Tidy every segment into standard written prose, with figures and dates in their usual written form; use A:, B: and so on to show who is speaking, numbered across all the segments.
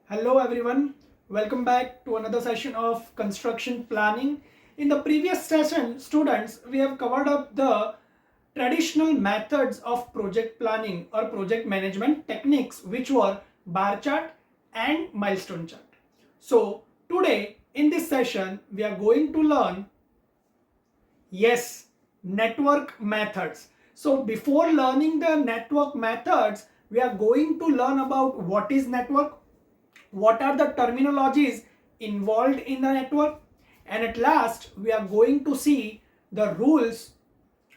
A: Hello everyone, welcome back to another session of construction planning. In the previous session, students, we have covered up the traditional methods of project planning or project management techniques, which were bar chart and milestone chart. So today in this session, we are going to learn, yes, network methods. So before learning the network methods, we are going to learn about what is network, what are the terminologies involved in the network, and at last we are going to see the rules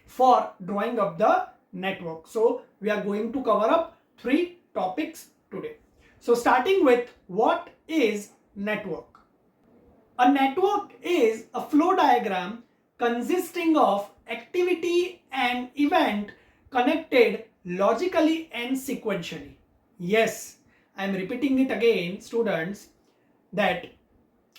A: for drawing up the network. So we are going to cover up three topics today. So starting with, what is network? A network is a flow diagram consisting of activity and event connected logically and sequentially. Yes, I am repeating it again, students, that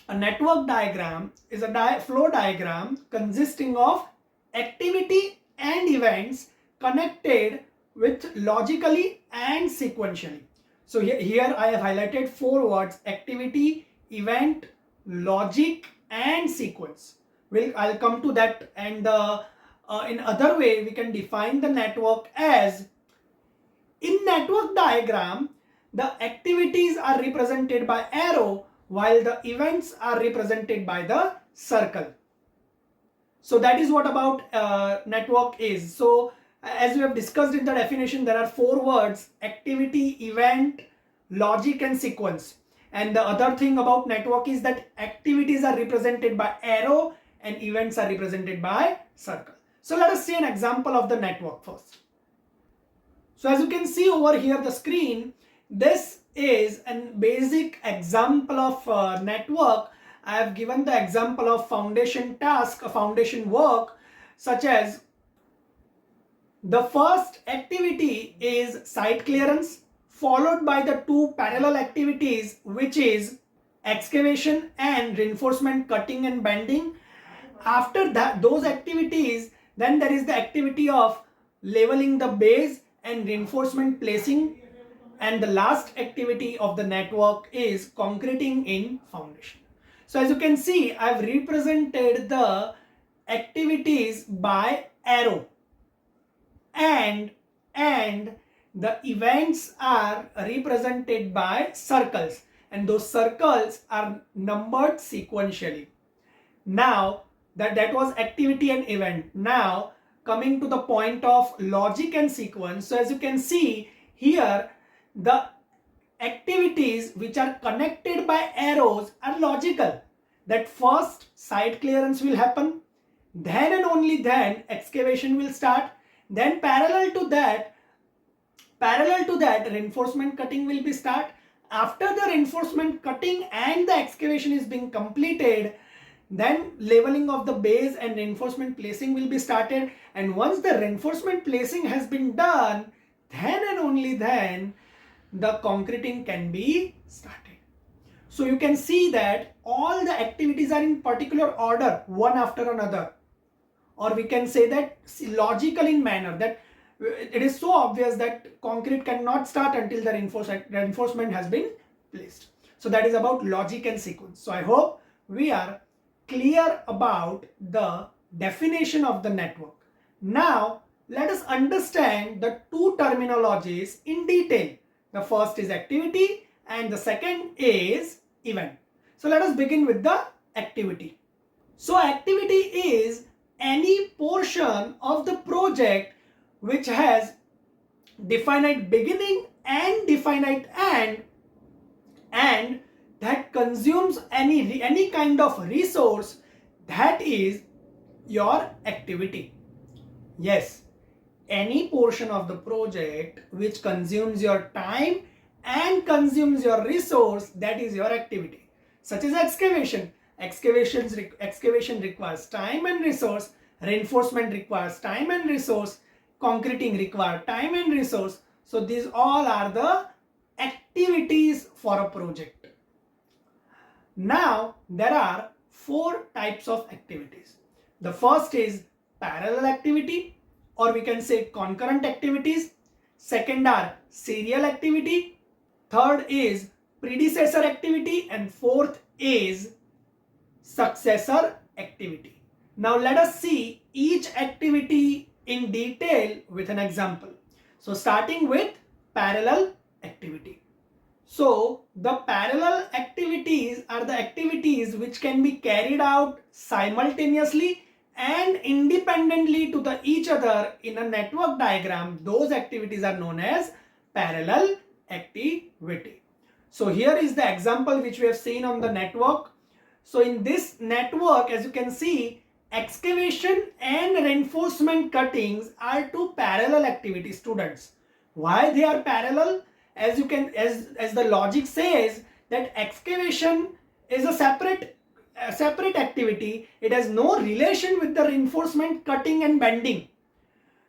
A: a network diagram is a flow diagram consisting of activity and events connected with logically and sequentially. So here I have highlighted four words: activity, event, logic and sequence. I'll come to that, and in other way we can define the network as, in network diagram, the activities are represented by arrow while the events are represented by the circle. So that is what about network is. So as we have discussed in the definition, there are four words: activity, event, logic and sequence. And the other thing about network is that activities are represented by arrow and events are represented by circle. So let us see an example of the network first. So as you can see over here the screen, this is a basic example of network. I have given the example of foundation task, a foundation work, such as the first activity is site clearance, followed by the two parallel activities, which is excavation and reinforcement cutting and bending. After that, those activities, then there is the activity of leveling the base and reinforcement placing, and the last activity of the network is concreting in foundation. So as you can see, I've represented the activities by arrow, and the events are represented by circles, and those circles are numbered sequentially. Now that was activity and event. Now coming to the point of logic and sequence. So as you can see here, the activities which are connected by arrows are logical. That first site clearance will happen, then and only then excavation will start, then parallel to that reinforcement cutting will be start. After the reinforcement cutting and the excavation is being completed, then leveling of the base and reinforcement placing will be started, and once the reinforcement placing has been done, then and only then the concreting can be started. So you can see that all the activities are in particular order, one after another, or we can say that logical in manner, that it is so obvious that concrete cannot start until the reinforcement has been placed. So that is about logic and sequence. So I hope we are clear about the definition of the network. Now let us understand the two terminologies in detail. The first is activity and the second is event. So let us begin with the activity. So activity is any portion of the project which has definite beginning and definite end, and that consumes any kind of resource, that is your activity. Yes, any portion of the project which consumes your time and consumes your resource, that is your activity. Such as excavation. Excavation requires time and resource, reinforcement requires time and resource, concreting requires time and resource. So these all are the activities for a project. Now there are four types of activities. The first is parallel activity, or we can say concurrent activities. Second are serial activity. Third is predecessor activity, and fourth is successor activity. Now let us see each activity in detail with an example. So starting with parallel activity. So the parallel activities are the activities which can be carried out simultaneously and independently to each other in a network diagram. Those activities are known as parallel activity. So here is the example which we have seen on the network. So in this network, as you can see, excavation and reinforcement cuttings are two parallel activities, students. Why they are parallel? As you can, as the logic says, that excavation is a separate activity. It has no relation with the reinforcement cutting and bending.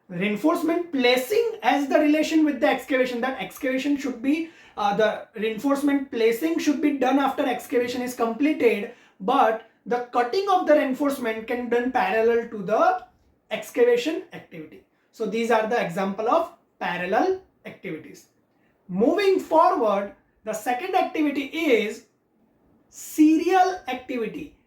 A: Reinforcement placing has the relation with the excavation. That excavation should be the reinforcement placing should be done after excavation is completed, but the cutting of the reinforcement can be done parallel to the excavation activity. So these are the example of parallel activities. Moving forward, the second activity is serial activity.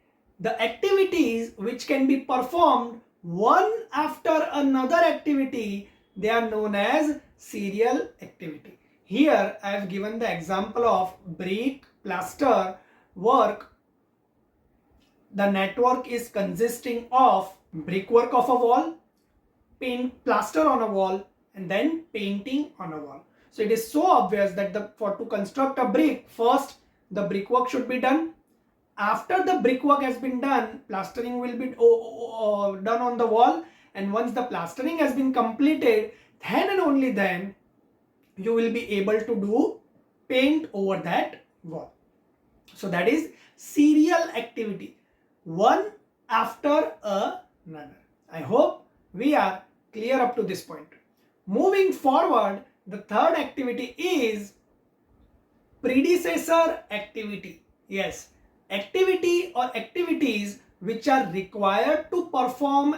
A: The activities which can be performed one after another activity, they are known as serial activity. Here I have given the example of brick plaster work. The network is consisting of brickwork of a wall, paint plaster on a wall, and then painting on a wall. So it is so obvious that to construct a brick, first the brickwork should be done. After the brickwork has been done, plastering will be done on the wall, and once the plastering has been completed, then and only then you will be able to do paint over that wall. So that is serial activity, one after another. I hope we are clear up to this point. Moving forward, the third activity is predecessor activity. Yes, activity or activities which are required to perform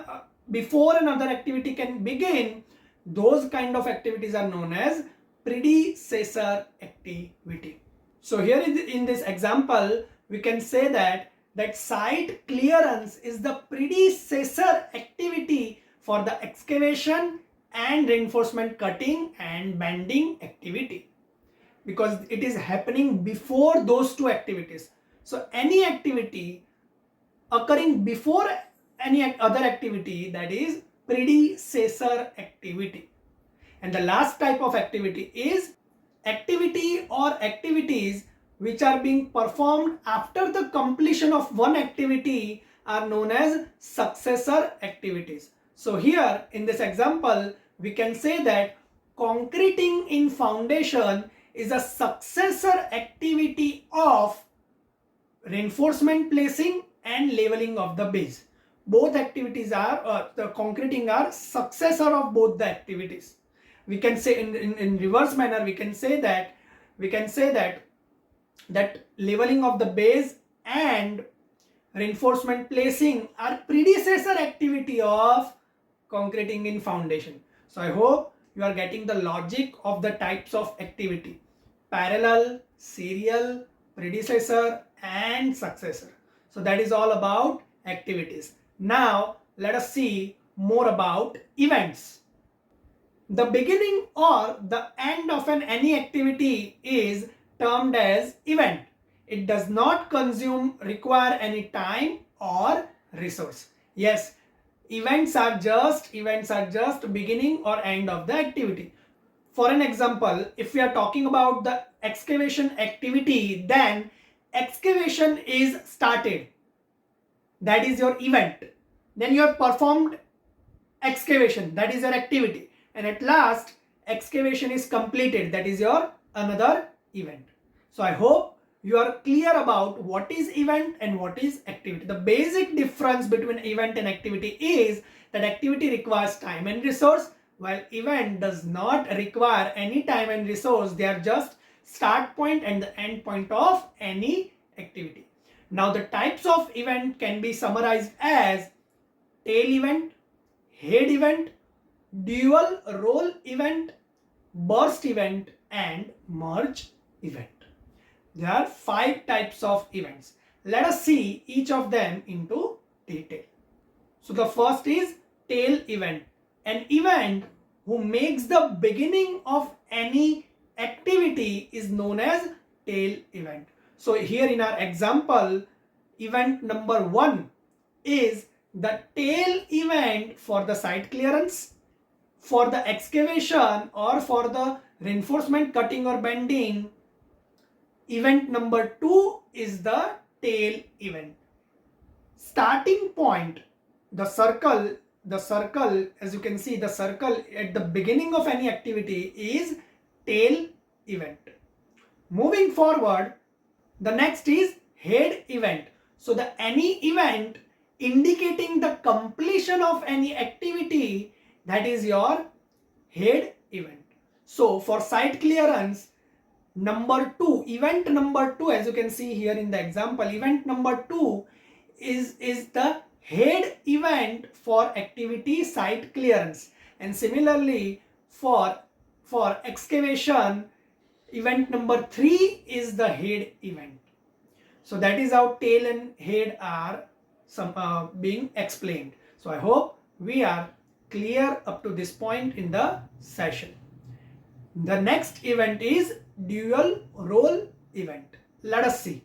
A: before another activity can begin, those kind of activities are known as predecessor activity. So here in this example, we can say that site clearance is the predecessor activity for the excavation and reinforcement cutting and bending activity, because it is happening before those two activities. So any activity occurring before any other activity, that is predecessor activity. And the last type of activity is activity or activities which are being performed after the completion of one activity are known as successor activities. So here in this example, we can say that concreting in foundation is a successor activity of reinforcement placing and leveling of the base. Both activities are the concreting are successor of both the activities. We can say in reverse manner, we can say that leveling of the base and reinforcement placing are predecessor activity of concreting in foundation. So I hope you are getting the logic of the types of activity: parallel, serial, predecessor, and successor. So that is all about activities. Now let us see more about events. The beginning or the end of any activity is termed as event. It does not require any time or resource. Yes, events are just beginning or end of the activity. For an example, if we are talking about the excavation activity, then excavation is started. That is your event. Then you have performed excavation. That is your activity. And at last, excavation is completed. That is your another event. So I hope you are clear about what is event and what is activity. The basic difference between event and activity is that activity requires time and resource, while event does not require any time and resource. They are just start point and the end point of any activity. Now the types of event can be summarized as tail event, head event, dual role event, burst event, and merge event. There are 5 types of events. Let us see each of them into detail. So the first is tail event. An event who makes the beginning of any activity is known as tail event. So here in our example, event number 1 is the tail event for the site clearance, for the excavation, or for the reinforcement cutting or bending. Event number 2 is the tail event. Starting point, the circle, as you can see, the circle at the beginning of any activity is tail event. Moving forward, the next is head event. So the any event indicating the completion of any activity, that is your head event. So for site clearance, event number 2, as you can see here in the example, event number 2 is the head event for activity site clearance. And similarly for excavation, event number 3 is the head event. So that is how tail and head are being explained. So I hope we are clear up to this point in the session. The next event is dual role event. Let us see.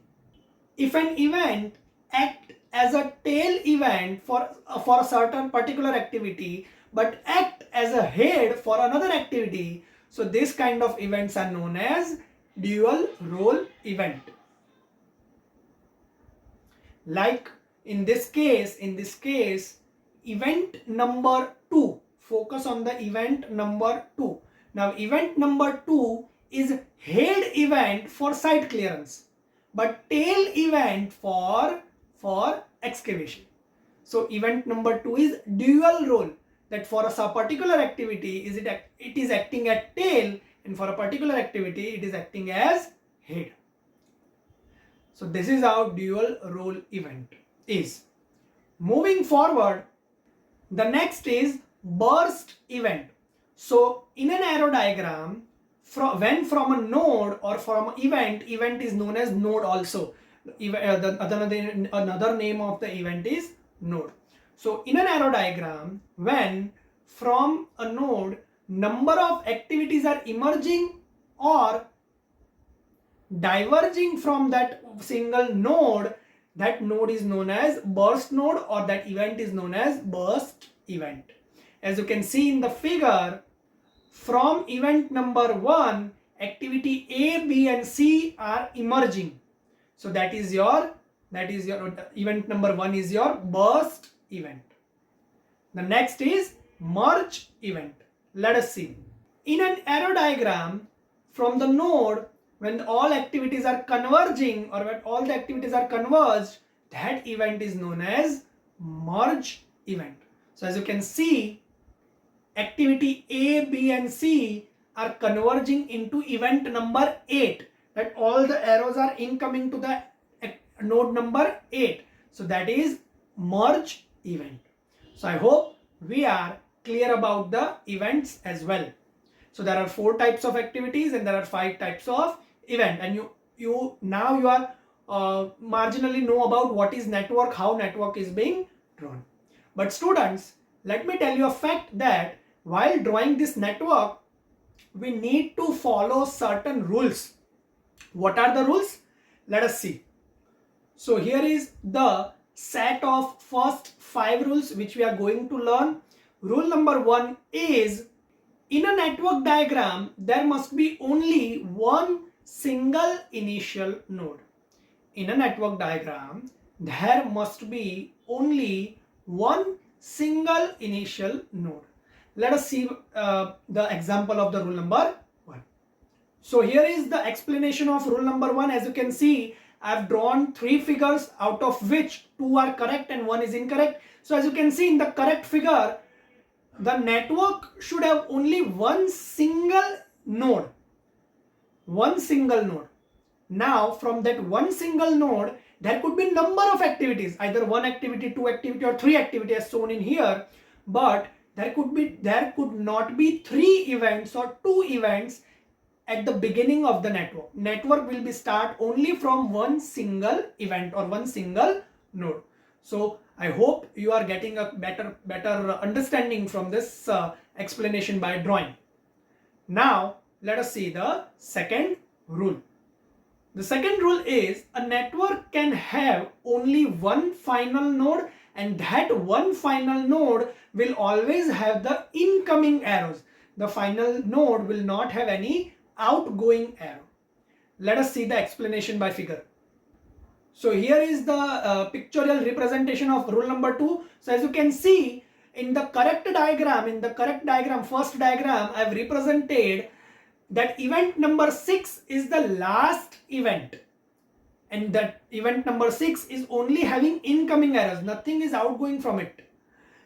A: If an event act as a tail event for a certain particular activity but act as a head for another activity, so this kind of events are known as dual role event. Like in this case, event number 2, focus on the event number 2. Now event number 2 is head event for site clearance, but tail event for excavation. So event number 2 is dual role, that for a particular activity it is acting at tail, and for a particular activity it is acting as head. So this is how dual role event is. Moving forward, the next is burst event. So in an arrow diagram, when from a node or from event is known as node also. Another name of the event is node. So in an arrow diagram, when from a node number of activities are emerging or diverging from that single node, that node is known as burst node, or that event is known as burst event. As you can see in the figure, from event number 1, activity A, B and C are emerging. So that is your event number 1 is your burst event. The next is merge event. Let us see. In an arrow diagram, from the node, when all activities are converging or when all the activities are converged, that event is known as merge event. So as you can see, activity A, B and C are converging into event number 8, that all the arrows are incoming to the node number 8. So that is merge event. So I hope we are clear about the events as well. So there are 4 types of activities and there are 5 types of event, and you are marginally know about what is network, how network is being drawn. But students, let me tell you a fact that while drawing this network, we need to follow certain rules. What are the rules? Let us see. So here is the set of first 5 rules which we are going to learn. Rule number 1 is, in a network diagram, there must be only one single initial node. In a network diagram, there must be only one single initial node. Let us see the example of the rule number 1. So here is the explanation of rule number 1. As you can see, I have drawn 3 figures, out of which 2 are correct and 1 is incorrect. So as you can see in the correct figure, the network should have only one single node. One single node. Now from that one single node, there could be number of activities, either 1 activity, 2 activity or 3 activity as shown in here, but there could not be 3 events or 2 events at the beginning of the network. Network will be start only from one single event or one single node. So I hope you are getting a better understanding from this explanation by drawing. Now let us see the second rule. The second rule is a network can have only one final node, and that one final node will always have the incoming arrows. The final node will not have any outgoing arrow. Let us see the explanation by figure. So here is the pictorial representation of rule number 2. So as you can see in the correct diagram, first diagram, I have represented that event number 6 is the last event, and that event number 6 is only having incoming arrows, nothing is outgoing from it.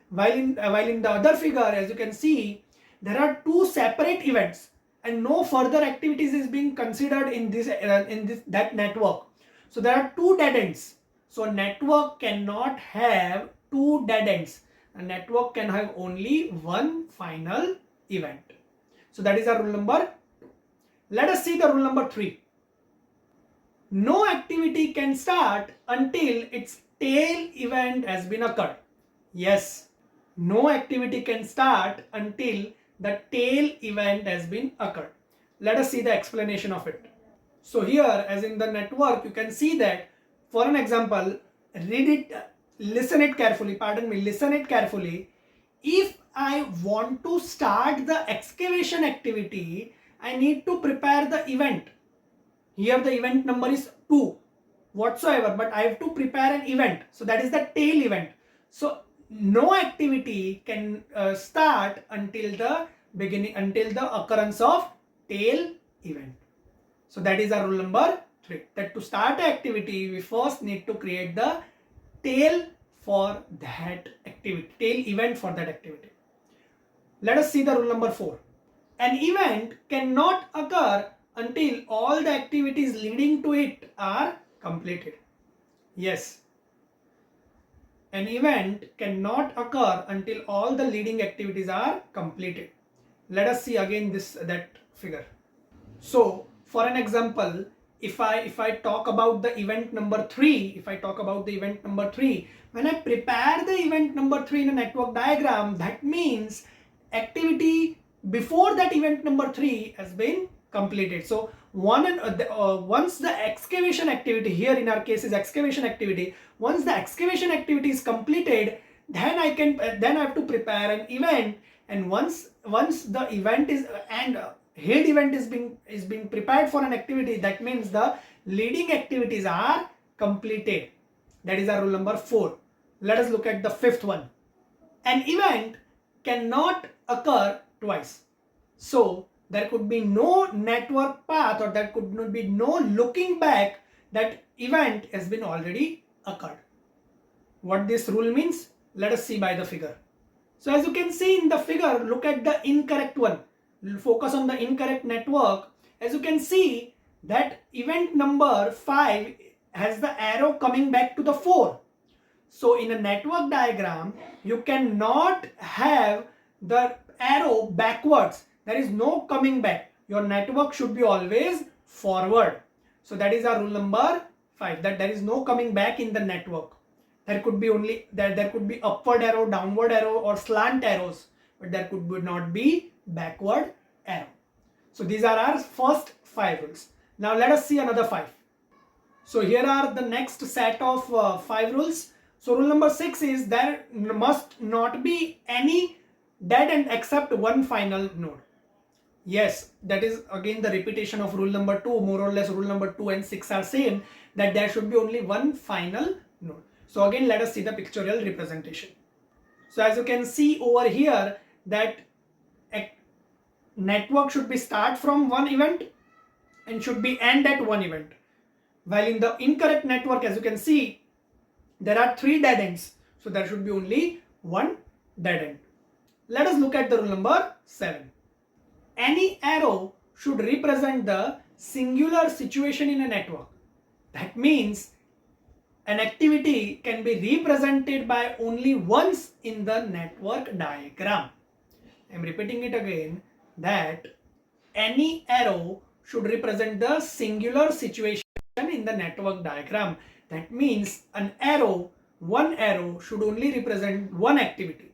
A: While in the other figure, as you can see, there are two separate events and no further activities is being considered in that network. So there are two dead ends. So a network cannot have two dead ends. A network can have only one final event. So that is our rule number 2. Let us see the rule number 3. No activity can start until its tail event has been occurred. Yes, no activity can start until the tail event has been occurred. Let us see the explanation of it. So here, as in the network, you can see that, for an example, listen it carefully. If I want to start the excavation activity, I need to prepare the event. Here the event number is 2 whatsoever, but I have to prepare an event. So that is the tail event. So no activity can start until the occurrence of tail event. So that is our rule number 3. That to start an activity, we first need to create the tail for that activity, tail event for that activity. Let us see the rule number 4. An event cannot occur until all the activities leading to it are completed. Yes, an event cannot occur until all the leading activities are completed. Let us see again that figure. So for an example, if I talk about the event number 3, when I prepare the event number 3 in a network diagram, that means activity before that event number 3 has been completed. So once the excavation activity, here in our case is excavation activity, once the excavation activity is completed, then I have to prepare an event, and once the event is head event is being prepared for an activity, that means the leading activities are completed. That is our rule number 4. Let us look at the 5th one. An event cannot occur twice. So there could be no network path, or there could not be no looking back that event has been already occurred. What this rule means, let us see by the figure. So as you can see in the figure, look at the incorrect one. Focus on the incorrect network. As you can see that event number 5 has the arrow coming back to the 4. So in a network diagram, you cannot have the arrow backwards. There is no coming back. Your network should be always forward. So that is our rule number 5, that there is no coming back in the network. There could be there could be upward arrow, downward arrow, or slant arrows, but there could not be backward arrow. So these are our first 5 rules. Now let us see another 5. So here are the next set of 5 rules. So rule number 6 is there must not be any dead end except one final node. Yes, that is again the repetition of rule number 2. More or less rule number 2 and 6 are same, that there should be only one final node. So again, let us see the pictorial representation. So as you can see over here, that a network should be start from one event and should be end at one event. While in the incorrect network, as you can see, there are 3 dead ends. So there should be only one dead end. Let us look at the rule number 7. Any arrow should represent the singular situation in a network. That means an activity can be represented by only once in the network diagram. I am repeating it again, that any arrow should represent the singular situation in the network diagram. That means one arrow should only represent one activity,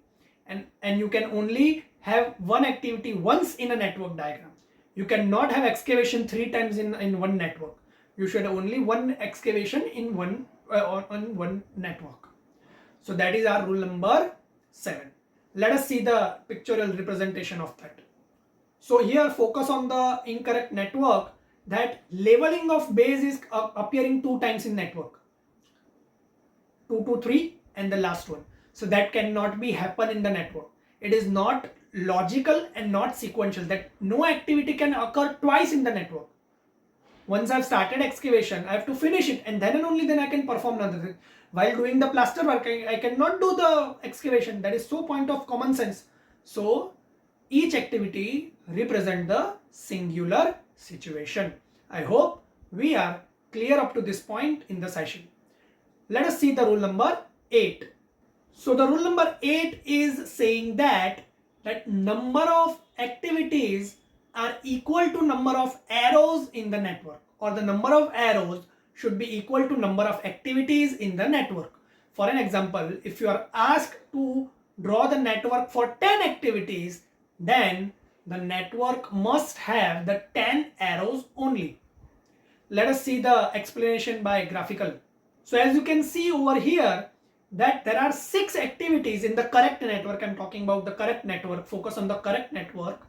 A: and you can only have one activity once in a network diagram. You cannot have excavation 3 times in one network. You should have only one excavation in on one network. So that is our rule number 7. Let us see the pictorial representation of that. So here focus on the incorrect network, that labeling of base is appearing 2 times in network. 2 to 3 and the last one. So that cannot be happen in the network. It is not logical and not sequential, that no activity can occur twice in the network. Once I've started excavation, I have to finish it, and then and only then I can perform another thing. While doing the plaster work, I cannot do the excavation. That is so point of common sense. So each activity represent the singular situation. I hope we are clear up to this point in the session. Let us see the rule number 8. So the rule number 8 is saying that number of activities are equal to number of arrows in the network, or the number of arrows should be equal to number of activities in the network. For an example, if you are asked to draw the network for 10 activities, then the network must have the 10 arrows only. Let us see the explanation by graphical. So as you can see over here, that there are 6 activities in the correct network. I'm talking about the correct network. Focus on the correct network.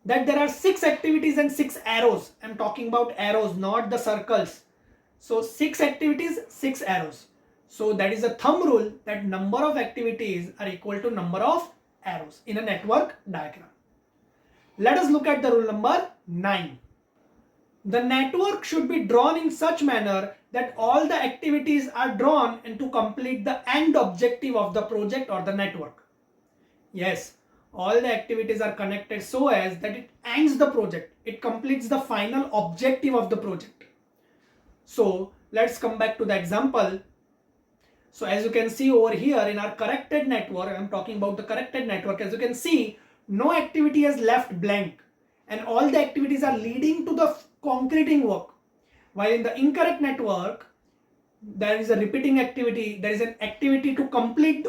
A: That there are 6 activities and 6 arrows. I'm talking about arrows, not the circles. So 6 activities, 6 arrows. So that is a thumb rule, that number of activities are equal to number of arrows in a network diagram. Let us look at the rule number 9. The network should be drawn in such manner that all the activities are drawn and to complete the end objective of the project or the network. Yes, all the activities are connected so as that it ends the project. It completes the final objective of the project. So let's come back to the example. So as you can see over here in our corrected network, I'm talking about the corrected network. As you can see, no activity is left blank, and all the activities are leading to the concreting work. While in the incorrect network, there is a repeating activity. There is an activity to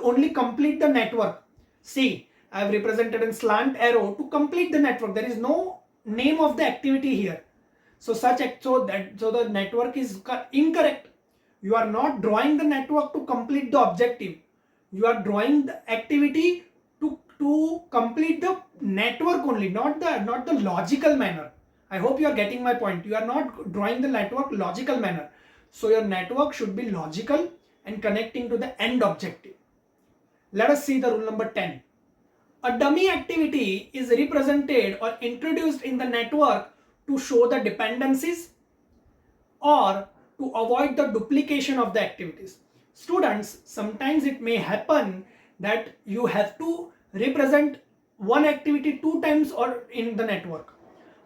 A: only complete the network. See, I have represented a slant arrow to complete the network. There is no name of the activity here. So the network is incorrect. You are not drawing the network to complete the objective. You are drawing the activity to complete the network only, not the logical manner. I hope you are getting my point. You are not drawing the network logical manner. So your network should be logical and connecting to the end objective. Let us see the rule number 10. A dummy activity is represented or introduced in the network to show the dependencies or to avoid the duplication of the activities. Students, sometimes it may happen that you have to represent one activity 2 times or in the network,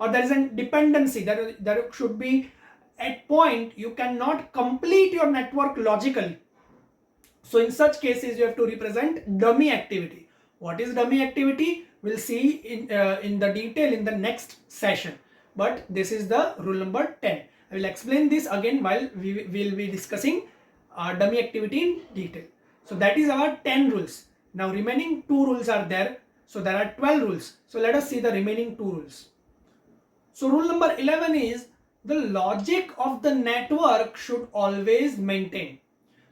A: or there is a dependency that there should be at point you cannot complete your network logically. So in such cases you have to represent dummy activity. What is dummy activity? We'll see in the detail in the next session, but this is the rule number 10. I will explain this again while we will be discussing dummy activity in detail. So that is our 10 rules. Now remaining 2 rules are there. So there are 12 rules. So let us see the remaining 2 rules. So rule number 11 is the logic of the network should always maintain.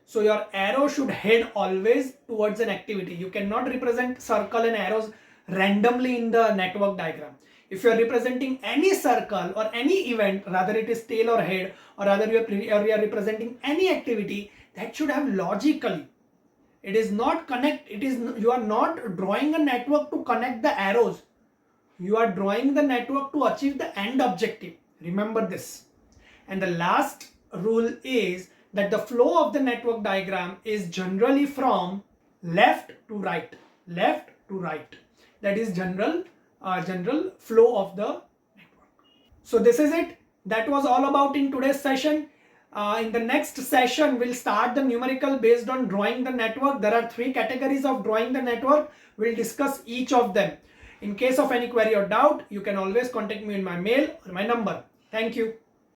A: So your arrow should head always towards an activity. You cannot represent circle and arrows randomly in the network diagram. If you are representing any circle or any event, rather it is tail or head, or rather you are representing any activity, that should have logically. It is not connect. You are not drawing a network to connect the arrows. You are drawing the network to achieve the end objective. Remember this. And the last rule is that the flow of the network diagram is generally from left to right. Left to right. That is general flow of the network. So this is it. That was all about in today's session. In the next session, we'll start the numerical based on drawing the network. There are 3 categories of drawing the network. We'll discuss each of them. In case of any query or doubt, you can always contact me in my mail or my number. Thank you.